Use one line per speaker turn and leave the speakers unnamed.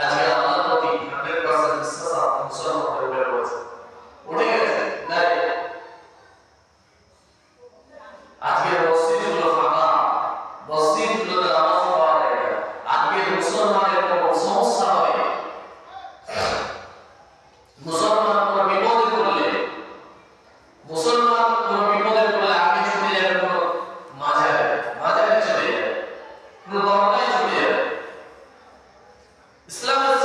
আজকে আল্লাহর প্রতি 100% বিশ্বাস আপনার মুসলমানদের উপরে রয়েছে, উঠে গেছে নাই। আজকের মসজিদগুলো ফাঁকা, মসজিদগুলোতে নামাজ পড়া যায় না। আজকের মুসলমানের কোনো সমস্যা হবে, মুসলমান কোনো বিপদে পড়লে, মুসলমান কোনো বিপদে পড়লে আগে ছুটে যাবে কোনো মাজারে, মাজারে চলে যাবে, কোনো দরগায় চলে যাবে। ইসলামের